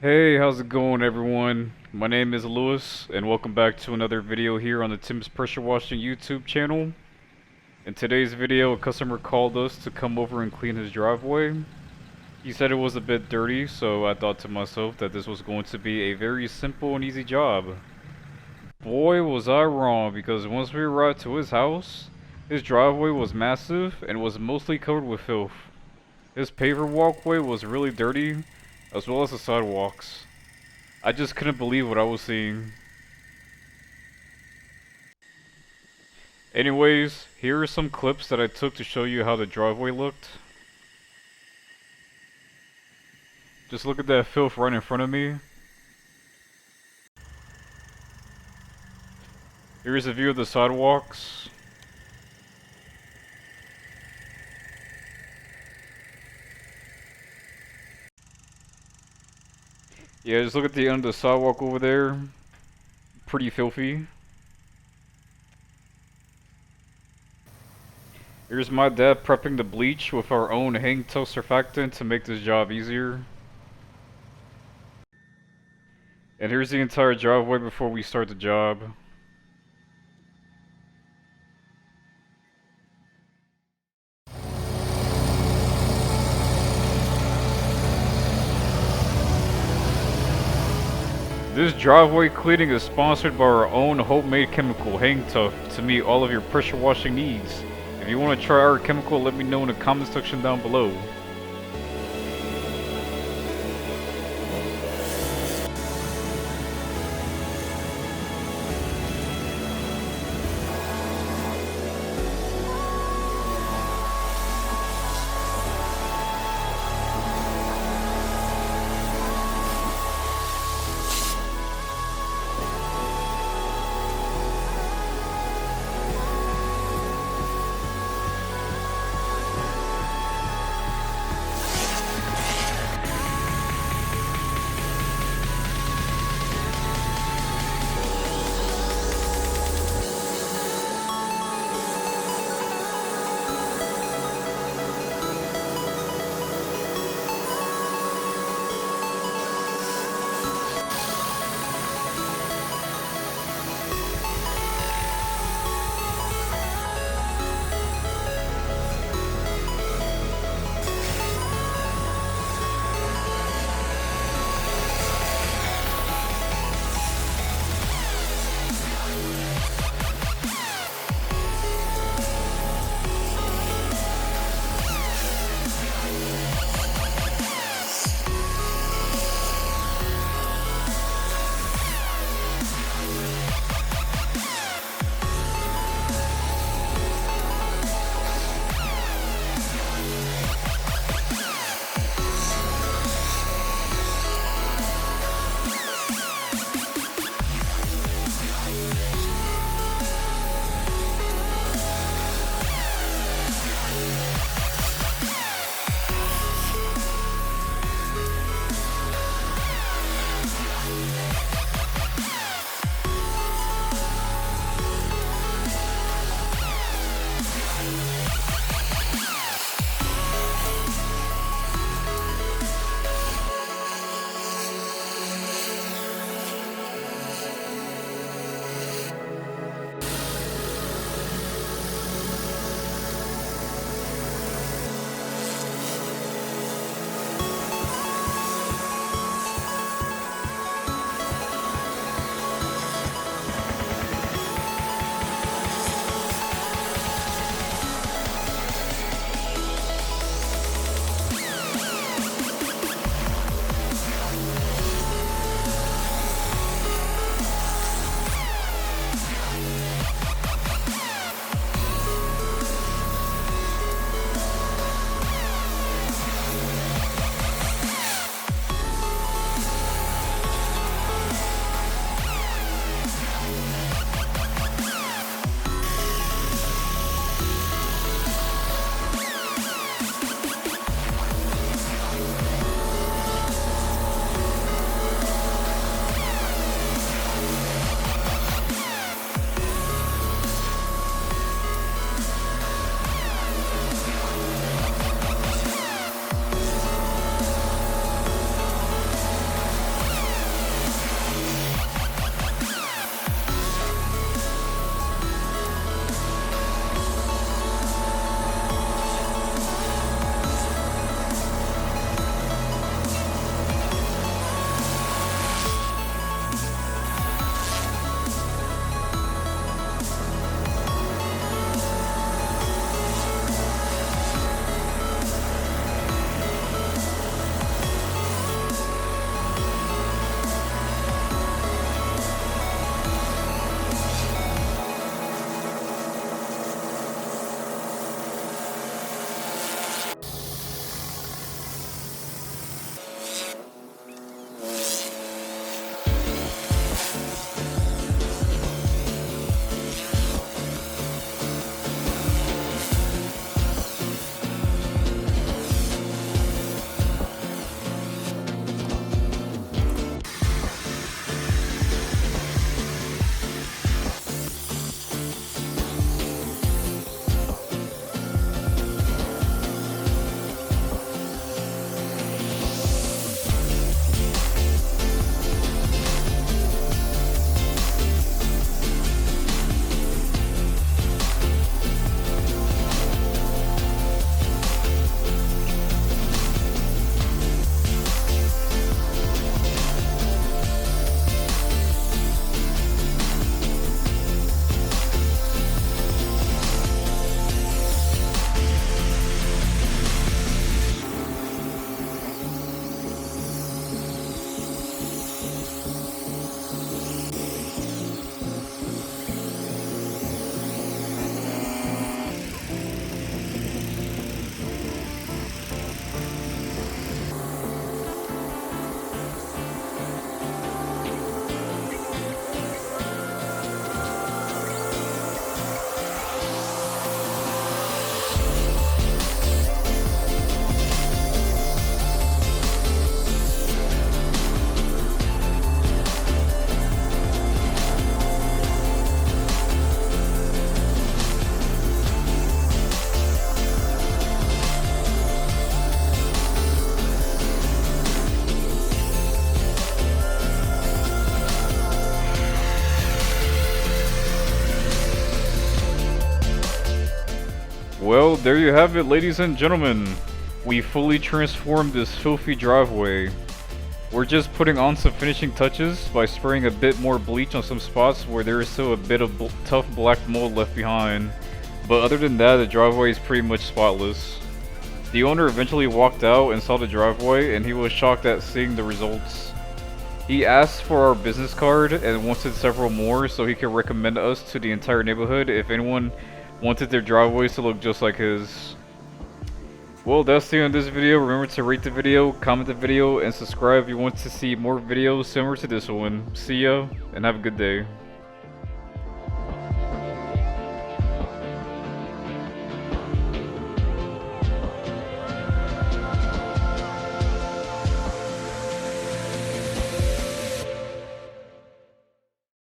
Hey, how's it going everyone? My name is Lewis and welcome back to another video here on the Tim's Pressure Washing YouTube channel. In today's video, a customer called us to come over and clean his driveway. He said it was a bit dirty, so I thought to myself that this was going to be a very simple and easy job. Boy, was I wrong, because once we arrived to his house, his driveway was massive and was mostly covered with filth. His paver walkway was really dirty, as well as the sidewalks. I just couldn't believe what I was seeing. Anyways, here are some clips that I took to show you how the driveway looked. Just look at that filth right in front of me. Here's a view of the sidewalks. Yeah, just look at the end of the sidewalk over there. Pretty filthy. Here's my dad prepping the bleach with our own hang tow surfactant to make this job easier. And here's the entire driveway before we start the job. This driveway cleaning is sponsored by our own homemade chemical, Hang Tough, to meet all of your pressure washing needs. If you want to try our chemical, let me know in the comment section down below. Well, there you have it, ladies and gentlemen. We fully transformed this filthy driveway. We're just putting on some finishing touches by spraying a bit more bleach on some spots where there is still a bit of tough black mold left behind. But other than that, the driveway is pretty much spotless. The owner eventually walked out and saw the driveway, and he was shocked at seeing the results. He asked for our business card and wanted several more so he could recommend us to the entire neighborhood if anyone wanted their driveways to look just like his. Well, that's the end of this video. Remember to rate the video, comment the video, and subscribe if you want to see more videos similar to this one. See ya, and have a good day.